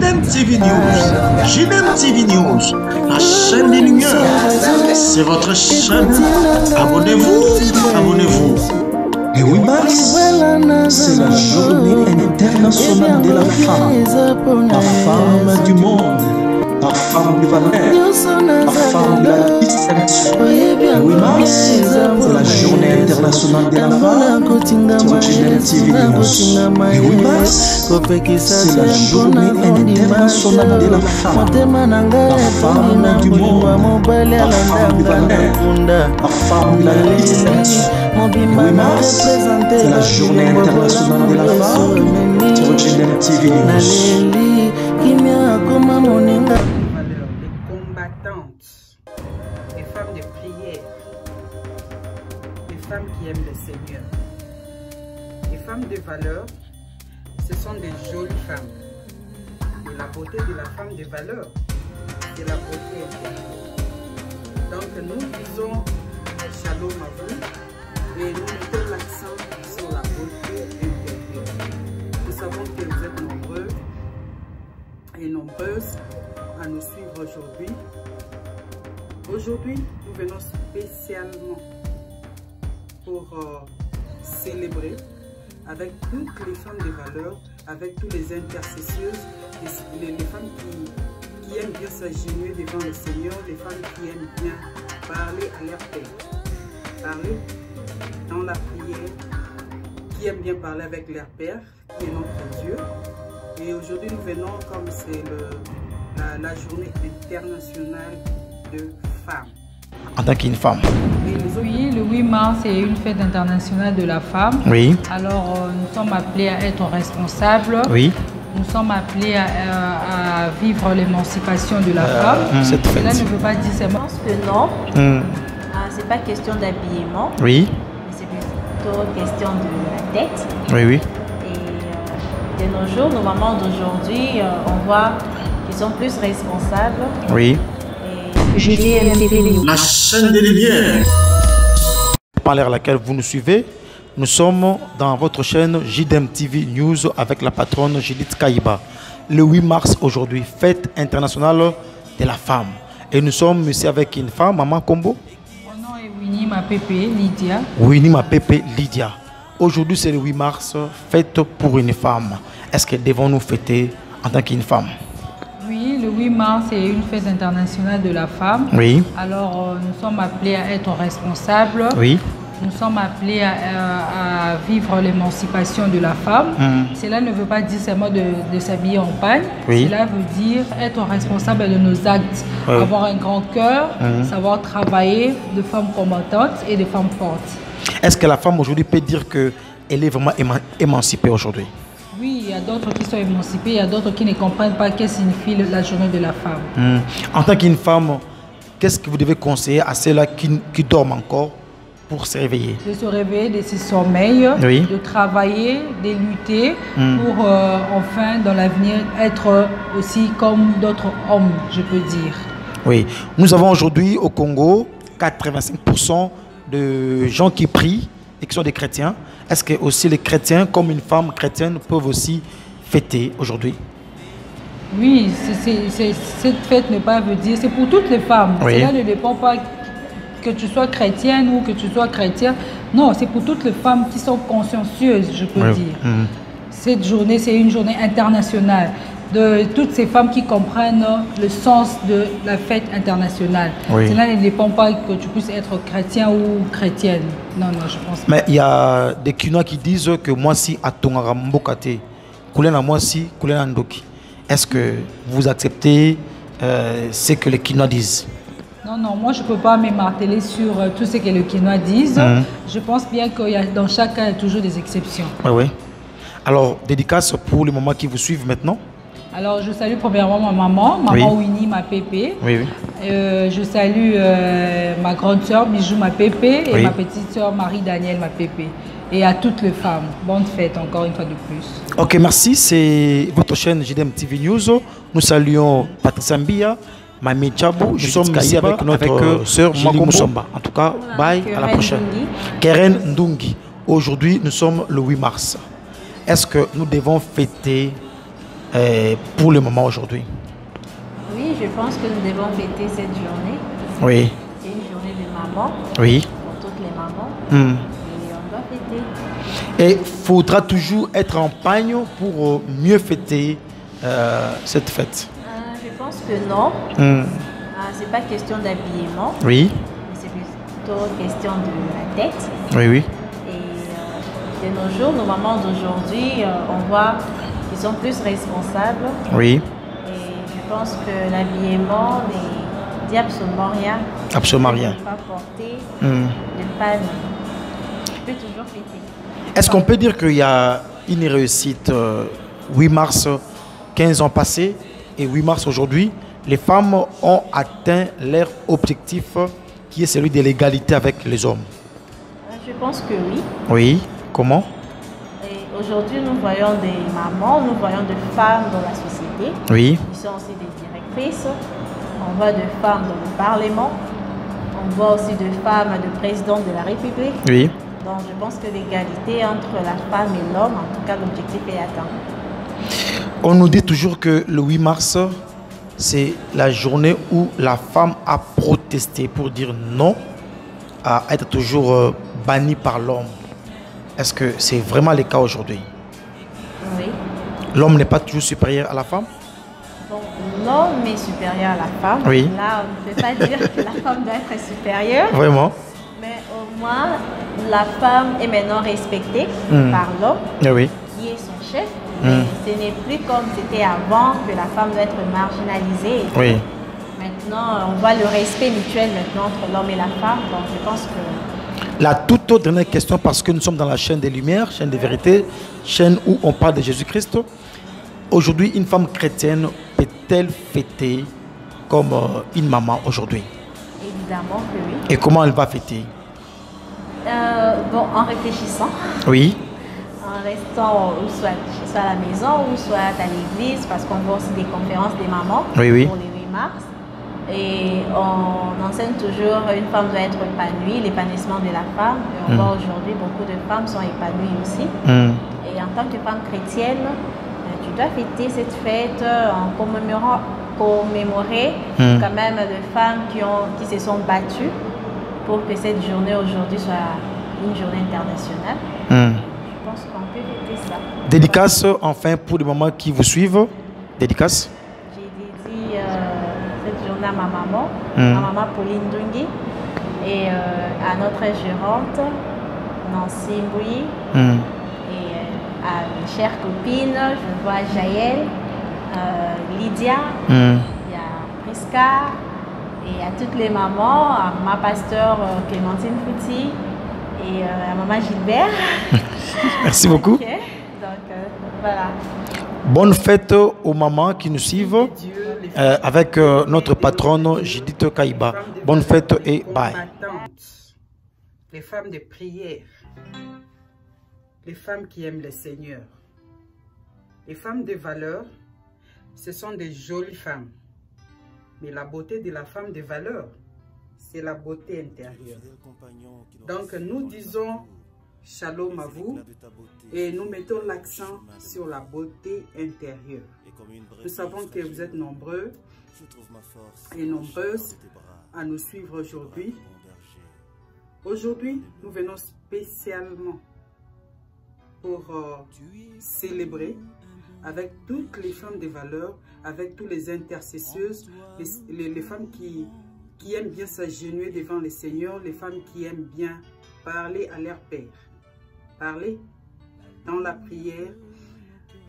JDM TV News. JDM TV News, la chaîne des lumières. C'est votre chaîne. Abonnez-vous, abonnez-vous. Le 8 mars, c'est la journée internationale de la femme du monde, la femme de valeur, la femme de la distinction. Le 8 mars, c'est la journée internationale de la femme sur JDM TV News. Le 8 mars, c'est la journée internationale de la femme du monde, la femme de valeur, la femme de la distinction. Le 8 mars, c'est la journée internationale de la femme sur JDM TV News. Les combattantes, les femmes de prière, les femmes qui aiment le Seigneur. Les femmes de valeur, ce sont des jolies femmes. Et la beauté de la femme de valeur, c'est la beauté intérieure. Donc nous disons shalom à vous. Et nous mettons l'accent sur la beauté intérieure. Nous savons que vous êtes nombreux et nombreuses à nous suivre aujourd'hui. Aujourd'hui, nous venons spécialement pour célébrer avec toutes les femmes de valeur, avec toutes les intercesseuses, les femmes qui aiment bien s'agenouiller devant le Seigneur, les femmes qui aiment bien parler à leur Père. Parler dans la prière, qui aiment bien parler avec leur Père, qui est notre Dieu. Et aujourd'hui, nous venons, comme c'est la journée internationale de femmes. En tant qu'une femme. Oui, le 8 mars, c'est une fête internationale de la femme. Oui. Alors, nous sommes appelés à être responsables. Oui. Nous sommes appelés à vivre l'émancipation de la femme. Cette fête. Cela ne veut pas dire seulement Je pense que non. C'est pas question d'habillement. Oui. C'est plutôt question de la tête. Oui, oui. Et de nos jours, nos mamans d'aujourd'hui, on voit qu'ils sont plus responsables. Oui. Et la chaîne des lumières. Par laquelle vous nous suivez, nous sommes dans votre chaîne JDM TV News avec la patronne Judith Kaïba. Le 8 mars aujourd'hui, fête internationale de la femme. Et nous sommes ici avec une femme, Maman Combo. Mon nom est Winnie Mapepe Lydia. Winnie Mapepe Lydia. Aujourd'hui, c'est le 8 mars, fête pour une femme. Est-ce que devons-nous fêter en tant qu'une femme? Oui, le 8 mars, c'est une fête internationale de la femme. Oui. Alors, nous sommes appelés à être responsables. Oui. Nous sommes appelés à vivre l'émancipation de la femme. Cela ne veut pas dire seulement de s'habiller en pagne. Oui. Cela veut dire être responsable de nos actes. Oui. Avoir un grand cœur, savoir travailler de femmes combattantes et de femmes fortes. Est-ce que la femme aujourd'hui peut dire qu'elle est vraiment émancipée aujourd'hui? Oui, il y a d'autres qui sont émancipées, il y a d'autres qui ne comprennent pas ce que signifie la journée de la femme. En tant qu'une femme, qu'est-ce que vous devez conseiller à ceux-là qui dorment encore pour se réveiller? De se réveiller de ses sommeils, oui. De travailler, de lutter pour enfin dans l'avenir être aussi comme d'autres hommes, je peux dire. Oui, nous avons aujourd'hui au Congo 85% de gens qui prient et qui sont des chrétiens. Est-ce que aussi les chrétiens, comme une femme chrétienne, peuvent aussi fêter aujourd'hui? Oui, cette fête ne pas veut dire, c'est pour toutes les femmes. Oui. Cela ne dépend pas que tu sois chrétienne ou que tu sois chrétien. Non, c'est pour toutes les femmes qui sont consciencieuses, je peux dire. Cette journée, c'est une journée internationale de toutes ces femmes qui comprennent le sens de la fête internationale. Oui. Cela ne dépend pas que tu puisses être chrétien ou chrétienne. Non, non, je pense pas. Mais il y a des Kinois qui disent que moi si à Tongara-Mbokate, Koulena moi si, Koulena Ndoki. Est-ce que vous acceptez ce que les Kinois disent? Non, non, moi je ne peux pas m'émarteler sur tout ce que les Kinois disent. Je pense bien qu'il y a dans chaque cas toujours des exceptions. Oui, oui. Alors, dédicace pour les mamans qui vous suivent maintenant. Alors, je salue premièrement ma maman, Winnie Mapepe. Oui, oui. Je salue ma grande sœur Bijou Mapepe et ma petite sœur Marie-Danielle Mapepe. Et à toutes les femmes. Bonne fête encore une fois de plus. Ok, merci. C'est votre chaîne JDM TV News. Nous saluons Patricia Mbia, Mami Tchabou. Je suis ici avec notre sœur Julie Moussamba. En tout cas, bye, à la prochaine. Keren Ndungi. Aujourd'hui, nous sommes le 8 mars. Est-ce que nous devons fêter pour le moment aujourd'hui? Oui, je pense que nous devons fêter cette journée. Oui. C'est une journée de maman. Oui. Pour toutes les mamans. Et on doit fêter. Et il faudra toujours être en pagne pour mieux fêter cette fête? Je pense que non. C'est pas question d'habillement. Oui. C'est plutôt question de la tête. Oui, oui. Et de nos jours, nos mamans d'aujourd'hui, on voit qu'ils sont plus responsables. Oui. Et je pense que l'habillement ne dit absolument rien. Absolument rien. Ne pas porter de panne. Je peux toujours fêter. Est-ce qu'on peut dire qu'il y a une réussite 8 mars, 15 ans passés et 8 mars aujourd'hui, les femmes ont atteint leur objectif qui est celui de l'égalité avec les hommes? Je pense que oui. Oui. Comment? Aujourd'hui, nous voyons des mamans, nous voyons des femmes dans la société. Oui. Ils sont aussi des directrices. On voit des femmes dans le Parlement. On voit aussi des femmes de président de la République. Oui. Donc, je pense que l'égalité entre la femme et l'homme, en tout cas, l'objectif est atteint. On nous dit toujours que le 8 mars, c'est la journée où la femme a protesté pour dire non à être toujours bannie par l'homme. Est-ce que c'est vraiment le cas aujourd'hui? Oui. L'homme n'est pas toujours supérieur à la femme? Donc, l'homme est supérieur à la femme. Oui. Là, on ne peut pas dire que la femme doit être supérieure. Vraiment? Mais au moins, la femme est maintenant respectée par l'homme, oui. qui est son chef. Mais ce n'est plus comme c'était avant, que la femme doit être marginalisée. Oui. Maintenant, on voit le respect mutuel maintenant entre l'homme et la femme. Donc, je pense que... La toute autre dernière question, parce que nous sommes dans la chaîne des Lumières, chaîne des vérités, chaîne où on parle de Jésus-Christ. Aujourd'hui, une femme chrétienne peut-elle fêter comme une maman aujourd'hui? Évidemment que oui. Et comment elle va fêter? Bon, en réfléchissant. Oui. En restant soit à la maison ou soit à l'église, parce qu'on voit aussi des conférences des mamans pour les 8 mars. Et on enseigne toujours une femme doit être épanouie, l'épanouissement de la femme. Et on voit aujourd'hui beaucoup de femmes sont épanouies aussi. Et en tant que femme chrétienne, tu dois fêter cette fête en commémorer quand même des femmes qui se sont battues pour que cette journée aujourd'hui soit une journée internationale. Je pense qu'on peut fêter ça. Dédicace enfin pour les mamans qui vous suivent. Dédicace. J'ai dédié cette journée à ma maman Pauline Dungi, et à notre gérante Nancy Mbouyi, et à mes chères copines, je vois Jaël, Lydia, il y a Prisca, et à toutes les mamans, à ma pasteur Clémentine Fouti et à maman Gilbert. Merci beaucoup. Okay. Donc voilà. Bonne fête aux mamans qui nous suivent avec notre patronne Judith Kaïba. Bonne fête et bye. Les femmes de prière, les femmes qui aiment le Seigneur, les femmes de valeur, ce sont des jolies femmes. Mais la beauté de la femme de valeur, c'est la beauté intérieure. Donc nous disons shalom à vous et nous mettons l'accent sur la beauté intérieure. Nous savons que vous êtes nombreux et nombreuses à nous suivre aujourd'hui. Aujourd'hui, nous venons spécialement pour célébrer avec toutes les femmes de valeur, avec toutes les intercesseuses, les femmes qui aiment bien s'agenouiller devant le Seigneur, les femmes qui aiment bien parler à leur Père, parler dans la prière,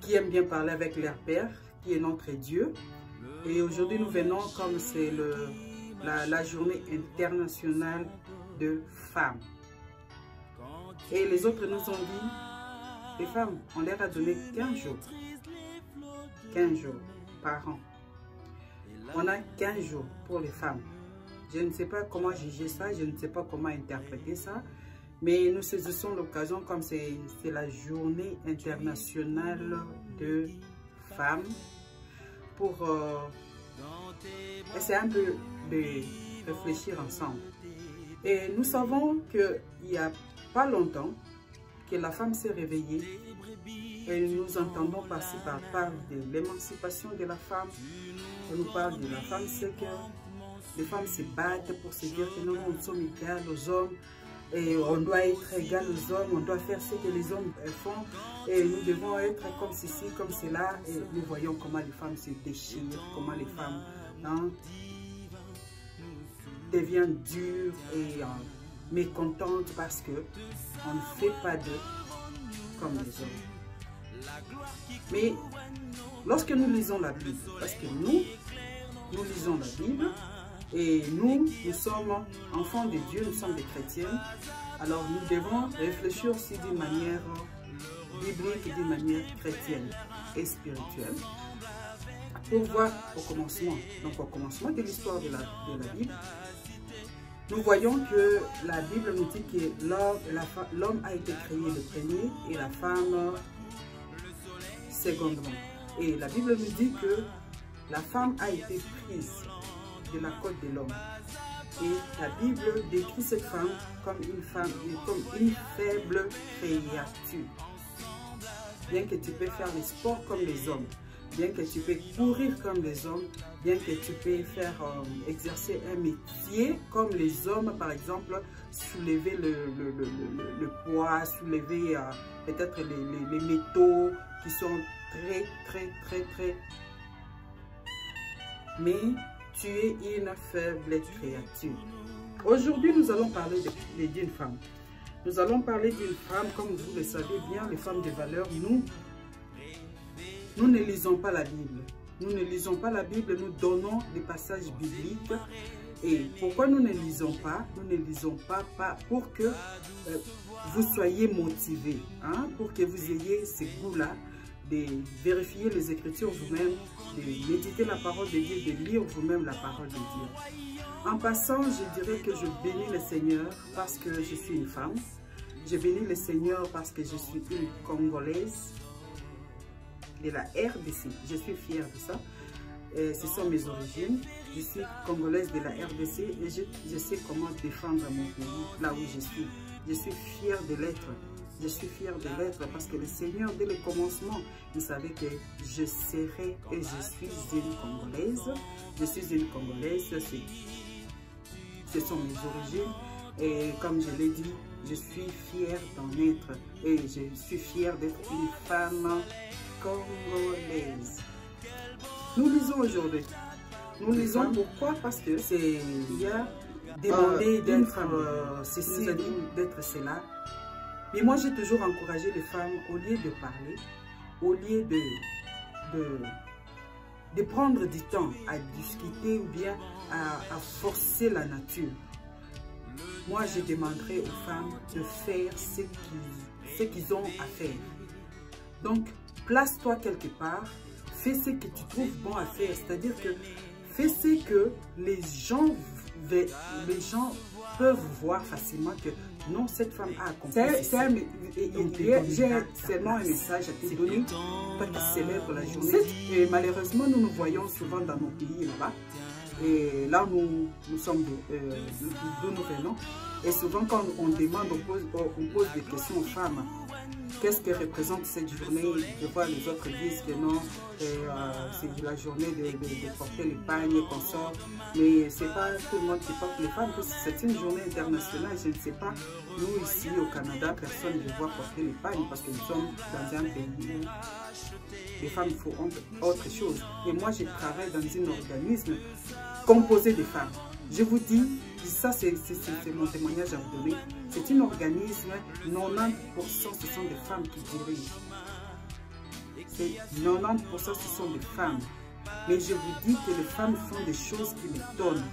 qui aiment bien parler avec leur Père, qui est notre Dieu. Et aujourd'hui, nous venons comme c'est la journée internationale de femmes. Et les autres nous ont dit, les femmes, on leur a donné 15 jours. 15 jours par an. On a 15 jours pour les femmes. Je ne sais pas comment juger ça, je ne sais pas comment interpréter ça, mais nous saisissons l'occasion comme c'est la journée internationale de femmes pour essayer un peu de réfléchir ensemble. Et nous savons qu'il n'y a pas longtemps que la femme s'est réveillée Et nous entendons par-ci par de l'émancipation de la femme. On nous parle de la femme, c'est que les femmes se battent pour se dire que nous sommes égales aux hommes. Et on doit être égal aux hommes, on doit faire ce que les hommes font. Et nous devons être comme ceci, comme cela. Et nous voyons comment les femmes se déchirent, comment les femmes deviennent dures et mécontentes parce qu'on ne fait pas d'eux comme les hommes. Mais lorsque nous lisons la Bible, parce que nous lisons la Bible, et nous sommes enfants de Dieu, nous sommes des chrétiens, alors nous devons réfléchir aussi d'une manière biblique, d'une manière chrétienne et spirituelle, pour voir au commencement, donc au commencement de l'histoire de la Bible, nous voyons que la Bible nous dit que l'homme a été créé le premier et la femme secondement. Et la Bible nous dit que la femme a été prise de la côte de l'homme. Et la Bible décrit cette femme comme une faible créature. Bien que tu peux faire les sports comme les hommes, bien que tu peux courir comme les hommes, bien que tu peux faire exercer un métier comme les hommes, par exemple, soulever le poids, soulever peut-être les métaux qui sont très... Mais tu es une faible créature. Aujourd'hui, nous allons parler d'une femme. Nous allons parler d'une femme, comme vous le savez bien, les femmes de valeur. Nous ne lisons pas la Bible. Nous ne lisons pas la Bible, nous donnons des passages bibliques. Et pourquoi nous ne lisons pas? Nous ne lisons pas pour que vous soyez motivés, pour que vous ayez ce goût-là de vérifier les Écritures vous-même, de méditer la parole de Dieu, de lire vous-même la parole de Dieu. En passant, je dirais que je bénis le Seigneur parce que je suis une femme. Je bénis le Seigneur parce que je suis une Congolaise de la RDC. Je suis fière de ça. Ce sont mes origines. Je suis Congolaise de la RDC et je sais comment défendre mon pays là où je suis. Je suis fière de l'être. Je suis fière de l'être parce que le Seigneur, dès le commencement, il savait que je serais et je suis une Congolaise. Je suis une Congolaise, ce sont mes origines. Et comme je l'ai dit, je suis fière d'en être. Et je suis fière d'être une femme congolaise. Nous lisons aujourd'hui. Nous lisons pourquoi? Parce que il y a demandé d'être ceci, d'être cela. Mais moi, j'ai toujours encouragé les femmes, au lieu de parler, au lieu de prendre du temps à discuter ou bien à forcer la nature. Moi, je demanderai aux femmes de faire ce qu'ils ont à faire. Donc, place-toi quelque part, fais ce que tu trouves bon à faire. C'est-à-dire que fais ce que les gens peuvent voir facilement que non, cette femme a accompli. J'ai seulement un message à te donner, toi qui célèbres la journée. Et malheureusement, nous voyons souvent dans nos pays là-bas. Et là, nous sommes d'où nous venons. Et souvent, quand on demande, on pose des questions aux femmes. Qu'est-ce que représente cette journée? De voir les autres disent que non, c'est la journée de porter les pagnes qu'on sort. Mais c'est pas tout le monde qui porte les pagnes, c'est une journée internationale. Je ne sais pas, nous ici au Canada, personne ne voit porter les pagnes parce que nous sommes dans un pays où les femmes font autre chose. Et moi, je travaille dans un organisme composé de femmes. Je vous dis, ça c'est mon témoignage à vous donner. C'est un organisme, 90% ce sont des femmes qui dirigent. 90% ce sont des femmes. Mais je vous dis que les femmes font des choses qui m'étonnent.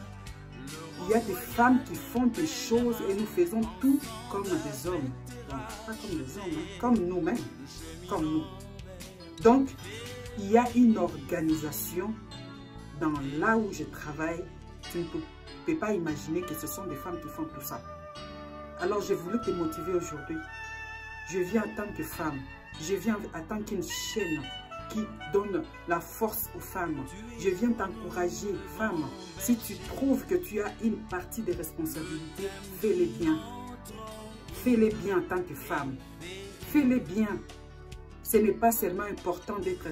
Il y a des femmes qui font des choses et nous faisons tout comme des hommes. Donc, pas comme des hommes, comme nous-mêmes. Comme nous. Donc, il y a une organisation dans là où je travaille. Tu ne peux pas imaginer que ce sont des femmes qui font tout ça. Alors, je voulais te motiver aujourd'hui. Je viens en tant que femme. Je viens en tant qu'une chaîne qui donne la force aux femmes. Je viens t'encourager, femme. Si tu trouves que tu as une partie de responsabilité, fais-les bien. Fais-les bien en tant que femme. Fais-les bien. ce n'est pas seulement important d'être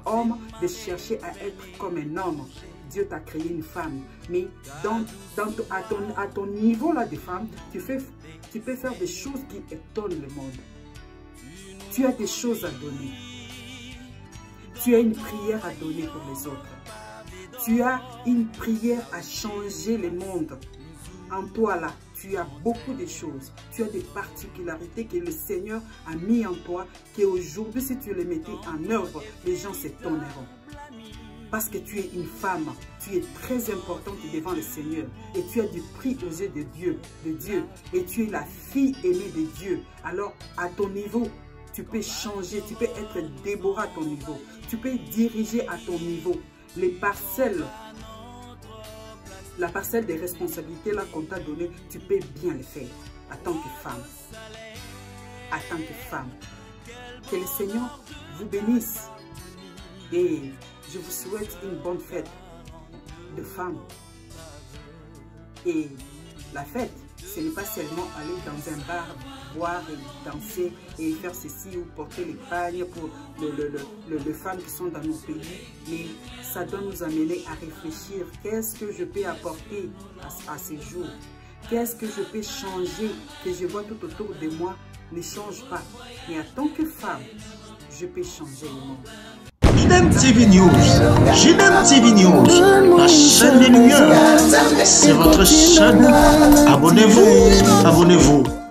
homme, de chercher à être comme un homme. Dieu t'a créé une femme, mais à ton niveau là de femme, tu peux faire des choses qui étonnent le monde. Tu as des choses à donner. Tu as une prière à donner pour les autres. Tu as une prière à changer le monde. En toi là, tu as beaucoup de choses. Tu as des particularités que le Seigneur a mis en toi, qu'aujourd'hui, si tu les mettais en œuvre, les gens s'étonneront. Parce que tu es une femme, tu es très importante devant le Seigneur. Et tu as du prix aux yeux de Dieu. Et tu es la fille aimée de Dieu. Alors, à ton niveau, tu peux changer, tu peux être Déborah à ton niveau. Tu peux diriger à ton niveau. Les parcelles, la parcelle des responsabilités là qu'on t'a donné, tu peux bien le faire en tant que femme. En tant que femme. Que le Seigneur vous bénisse. Et je vous souhaite une bonne fête de femmes. Et la fête, ce n'est pas seulement aller dans un bar, boire et danser et faire ceci ou porter les pagnes pour les femmes qui sont dans nos pays. Mais ça doit nous amener à réfléchir. Qu'est-ce que je peux apporter à ces jours? Qu'est-ce que je peux changer que je vois tout autour de moi ne change pas. Mais en tant que femme, je peux changer le monde. JDM TV News, JDM TV News, la chaîne des lumières, c'est votre chaîne. Abonnez-vous, abonnez-vous.